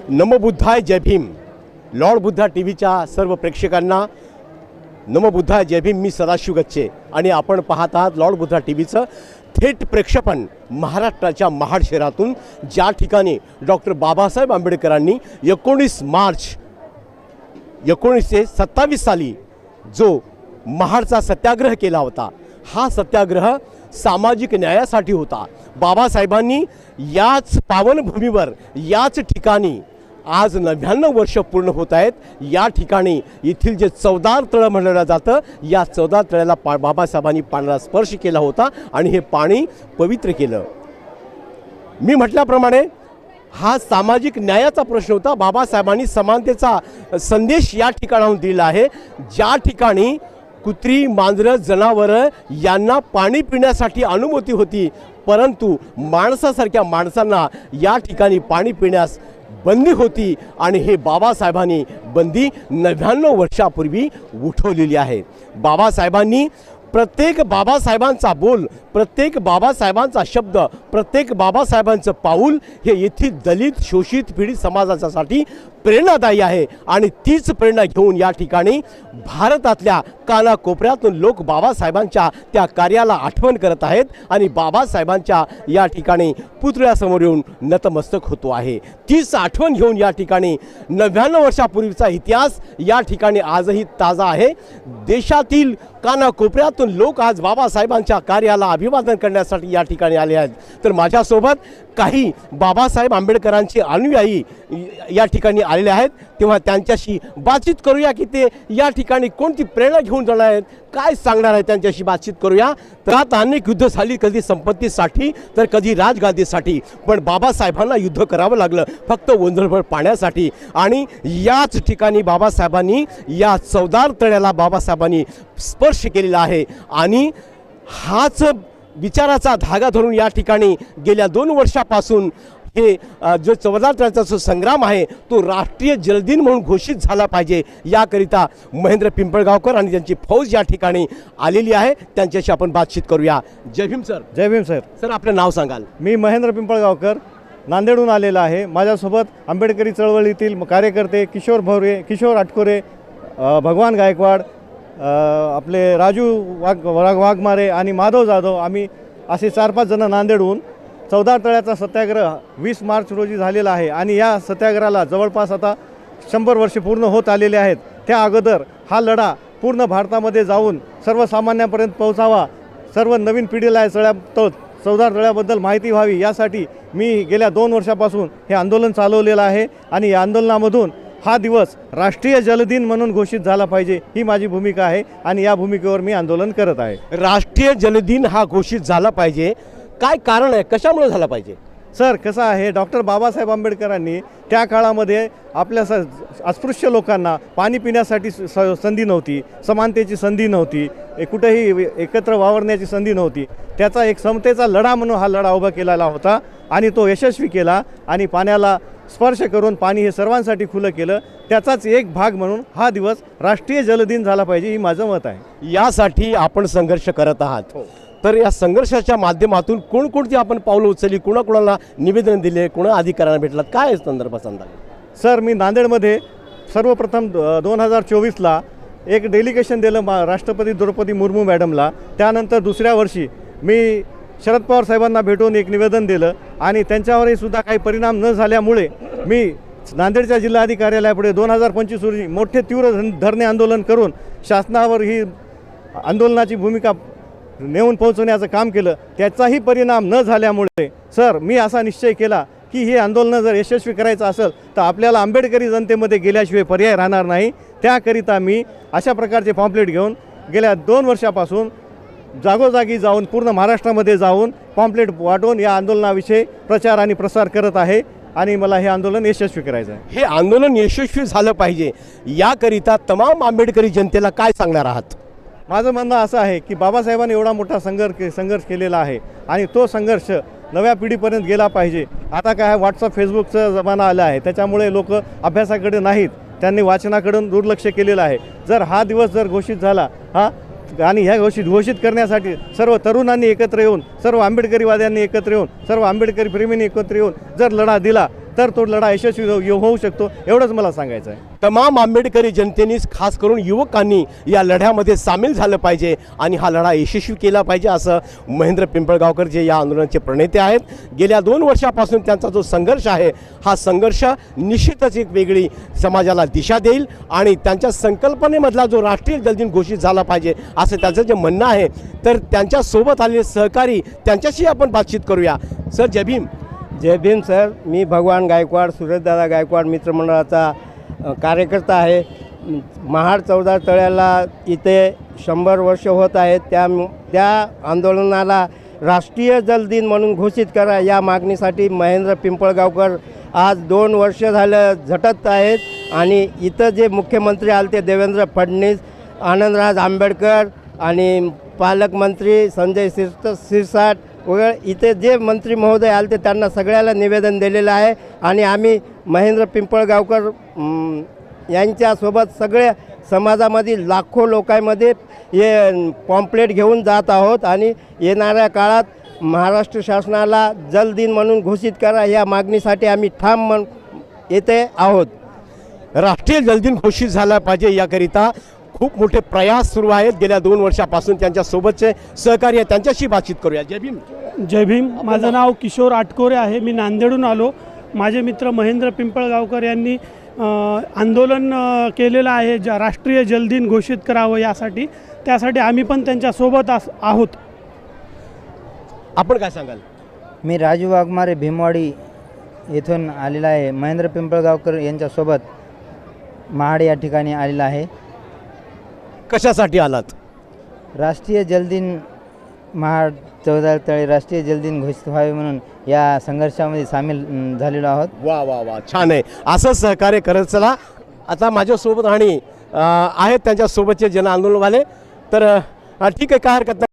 नमो बुद्धाय जय Bhim. Lord Buddha T व्हीच्या सर्व प्रेक्षकांना नमो बुद्धाय जय भीम. मी सदाशिव गच्चे आणि आपण पाहत आहात लॉर्ड बुद्धा टी व्हीचं थेट प्रक्षेपण महाराष्ट्राच्या महाड शहरातून, ज्या ठिकाणी डॉक्टर बाबासाहेब आंबेडकरांनी 19 मार्च 1927 साली जो महाडचा सत्याग्रह केला होता, हा सत्याग्रह सामाजिक न्यायासाठी होता. बाबासाहेबांनी याच पावनभूमीवर, याच ठिकाणी आज 99 वर्ष पूर्ण होत आहेत. या ठिकाणी येथील जे चवदार तळं म्हणलं जातं, या चवदार तळ्याला बाबासाहेबांनी पाण्याला स्पर्श केला होता आणि हे पाणी पवित्र केलं. मी म्हटल्याप्रमाणे हा सामाजिक न्यायाचा प्रश्न होता. बाबासाहेबांनी समानतेचा संदेश या ठिकाणाहून दिला आहे. ज्या ठिकाणी कुत्री, मांजरं, जनावरं यांना पाणी पिण्यासाठी अनुमती होती, परंतु माणसासारख्या माणसांना या ठिकाणी पाणी पिण्यास बंदी होती आणि हे बाबासाहेबांनी बंदी 99 वर्षापूर्वी उठवलेली आहे. बाबासाहेबांनी प्रत्येक बाबासाहेबांचा बोल, प्रत्येक बाबासाहेबांचा शब्द, प्रत्येक बाबासाहेबांचं पाऊल हे येथील दलित, शोषित, पीडित समाजासाठी प्रेरणादायी आहे. आणि तीच प्रेरणा घेऊन या ठिकाणी भारतातल्या कानाकोपऱ्यातून लोक बाबासाहेबांच्या त्या कार्याला आठवण करत आहेत आणि बाबासाहेबांच्या या ठिकाणी पुतळ्यासमोर येऊन नतमस्तक होतो आहे. तीच आठवण घेऊन या ठिकाणी 99 वर्षापूर्वीचा इतिहास या ठिकाणी आजही ताजा आहे. देशातील कानाकोपऱ्यातून लोक आज बाबासाहेबांच्या कार्याला अभिवादन करण्यासाठी या ठिकाणी आले आहेत. तर माझ्यासोबत काही बाबासाहेब आंबेडकरांचे अनुयायी या ठिकाणी आलेले आहेत. तेव्हा त्यांच्याशी बातचीत करूया की ते या ठिकाणी कोणती प्रेरणा घेऊन जाणार आहेत, काय सांगणार आहेत, त्यांच्याशी बातचीत करूया. तर अनेक युद्ध झाली, कधी संपत्तीसाठी तर कधी राजगादीसाठी, पण बाबासाहेबांना युद्ध करावं लागलं फक्त ओंजळभर पाण्यासाठी. आणि याच ठिकाणी बाबासाहेबांनी या चवदार तळ्याला बाबासाहेबांनी स्पर्श केलेला आहे आणि हाच विचाराचा धागा धरून या ठिकाणी गेल्या 2 वर्षापासून हे जो चवदार तळ्याचा जो संग्राम आहे तो राष्ट्रीय जलदिन म्हणून घोषित झाला पाहिजे. याकरिता महेंद्र पिंपळगावकर आणि त्यांची फौज या ठिकाणी आलेली आहे. त्यांच्याशी आपण बातचीत करूया. जय भीम सर. जय भीम सर. सर, आपलं नाव सांगाल? मी महेंद्र पिंपळगावकर, नांदेडहून आलेला आहे. माझ्यासोबत आंबेडकरी चळवळीतील कार्यकर्ते किशोर भवरे, किशोर आटकोरे, भगवान गायकवाड, आपले राजू वाघमारे आणि माधव जाधव, आम्ही असे 4-5 जण नांदेडहून चवदार तळ्याचा सत्याग्रह 20 मार्च रोजी झालेला आहे. आणि या सत्याग्रहाला जवळपास आता 100 वर्षे पूर्ण होत आलेले आहेत. त्या अगोदर हा लढा पूर्ण भारतामध्ये जाऊन सर्वसामान्यांपर्यंत पोहोचावा, सर्व नवीन पिढीला या चवदार तळ्याबद्दल माहिती व्हावी, यासाठी मी गेल्या 2 वर्षापासून हे आंदोलन चालवलेलं आहे. आणि या आंदोलनामधून हा दिवस राष्ट्रीय जलदिन म्हणून घोषित झाला पाहिजे, ही माझी भूमिका आहे आणि या भूमिकेवर मी आंदोलन करत आहे. राष्ट्रीय जलदिन हा घोषित झाला पाहिजे, काय कारण आहे, कशामुळे झाला पाहिजे? सर, कसं आहे, डॉक्टर बाबासाहेब आंबेडकरांनी त्या काळामध्ये आपल्या अस्पृश्य लोकांना पाणी पिण्यासाठी संधी नव्हती, समानतेची संधी नव्हती, कुठेही एकत्र वावरण्याची संधी नव्हती. त्याचा एक समतेचा लढा म्हणून हा लढा उभा केलेला होता आणि तो यशस्वी केला. आणि पाण्याला स्पर्श करून पाणी हे सर्वांसाठी खुलं केलं. त्याचाच एक भाग म्हणून हा दिवस राष्ट्रीय जलदिन झाला पाहिजे, ही माझं मत आहे. यासाठी आपण संघर्ष करत आहात. तर या संघर्षाच्या माध्यमातून कोणकोणती आपण पावलं उचलली, कुणाकुणाला निवेदन दिले, कुणा अधिकाऱ्यांना भेटलात, काय संदर्भ सांगाल? सर, मी नांदेडमध्ये सर्वप्रथम 2024ला एक डेलिगेशन दिलं राष्ट्रपती द्रौपदी मुर्मू मॅडमला. त्यानंतर दुसऱ्या वर्षी मी शरद पवार साहेबांना भेटून एक निवेदन दिलं आणि त्यांच्यावरही सुद्धा काही परिणाम न झाल्यामुळे मी नांदेडच्या जिल्हाधिकारी कार्यालयापुढे 2025 रोजी मोठे तीव्र धरणे आंदोलन करून शासनावर ही आंदोलनाची भूमिका नेऊन पोहोचवण्याचं काम केलं. त्याचाही परिणाम न झाल्यामुळे सर, मी असा निश्चय केला की हे आंदोलन जर यशस्वी करायचं असेल तर आपल्याला आंबेडकरी जनतेमध्ये गेल्याशिवाय पर्याय राहणार नाही. त्याकरिता मी अशा प्रकारचे पॉम्पलेट घेऊन गेल्या 2 वर्षापासून जागोजागी जाऊन पूर्ण महाराष्ट्रामध्ये जाऊन पॉम्पलेट वाटून या आंदोलनाविषयी प्रचार आणि प्रसार करत आहे आणि मला हे आंदोलन यशस्वी करायचं आहे. हे आंदोलन यशस्वी झालं पाहिजे, याकरिता तमाम आंबेडकरी जनतेला काय सांगणार आहात? माझं म्हणणं असं आहे की बाबासाहेबांनी एवढा मोठा संघर्ष केलेला आहे आणि तो संघर्ष नव्या पिढीपर्यंत गेला पाहिजे. आता काय व्हॉट्सअप, फेसबुकचा जमाना आला आहे, त्याच्यामुळे लोक अभ्यासाकडे नाहीत, त्यांनी वाचनाकडून दुर्लक्ष केलेलं आहे. जर हा दिवस जर घोषित झाला आणि ह्या घोषित करण्यासाठी सर्व तरुणांनी एकत्र येऊन, सर्व आंबेडकरीवाद्यांनी एकत्र येऊन, सर्व आंबेडकरी प्रेमींनी एकत्र येऊन जर लढा दिला तर तो लढा यशस्वी होऊ शकतो, एवढंच मला सांगायचं आहे. तमाम आंबेडकरी जनतेने खास करून युवकांनी या लढ्यामध्ये सामील झालं पाहिजे आणि हा लढा यशस्वी केला पाहिजे असं महेंद्र पिंपळगावकर जे या आंदोलनाचे प्रणेते आहेत. गेल्या 2 वर्षापासून त्यांचा जो संघर्ष आहे हा संघर्ष निश्चितच एक वेगळी समाजाला दिशा देईल आणि त्यांच्या संकल्पनेमधला जो राष्ट्रीय जलदिन घोषित झाला पाहिजे असं त्यांचं जे म्हणणं आहे. तर त्यांच्यासोबत आलेले सहकारी त्यांच्याशी आपण बातचीत करूया. सर जय भीम. जय भीम सर. मी भगवान गायकवाड, सुरेशदादा गायकवाड मित्रमंडळाचा कार्यकर्ता आहे. महाड 14 तळ्याला इथे 100 वर्ष होत आहेत. त्या आंदोलनाला राष्ट्रीय जलदिन म्हणून घोषित करा या मागणीसाठी महेंद्र पिंपळगावकर आज 2 वर्ष झालं झटत आहेत. आणि इथं जे मुख्यमंत्री आले ते देवेंद्र फडणवीस, आनंदराज आंबेडकर आणि पालकमंत्री संजय शिरसाट वगैरे इथे जे मंत्री महोदय आले ते त्यांना सगळ्याला निवेदन दिलेलं आहे. आणि आम्ही महेंद्र पिंपळगावकर यांच्यासोबत सगळ्या समाजामधील लाखो लोकांमध्ये हे पॉम्पलेट घेऊन जात आहोत. आणि येणाऱ्या काळात महाराष्ट्र शासनाला जलदिन म्हणून घोषित करा या मागणीसाठी आम्ही ठाम येथे आहोत. राष्ट्रीय जलदिन घोषित झाला पाहिजे याकरिता खूप मोठे प्रयास सुरू आहेत गेल्या 2 वर्षापासून. त्यांच्यासोबतचे सहकारी आहेत त्यांच्याशी बातचीत करूया. जय भीम. जय भीम. माझं नाव किशोर आटकोरे आहे. मी नांदेडहून आलो. माझे मित्र महेंद्र पिंपळगावकर यांनी आंदोलन केलेलं आहे राष्ट्रीय जलदिन घोषित करावं यासाठी. त्यासाठी आम्ही पण त्यांच्यासोबत आहोत. आपण काय सांगाल? मी राजू वाघमारे भीमवाडी येथून आलेला आहे. महेंद्र पिंपळगावकर यांच्यासोबत महाड या ठिकाणी आलेला आहे. कशासाठी आलात? राष्ट्रीय जलदिन महाड 14 तळे राष्ट्रीय जलदिन घोषित व्हावे म्हणून या संघर्षामध्ये सामील झालेलो आहोत. वा वा वा, छान आहे. असं सहकार्य करत चला. आता माझ्यासोबत आणि आहेत त्यांच्यासोबतचे जन आंदोलनवाले. तर ठीक आहे, काय हरकत नाही.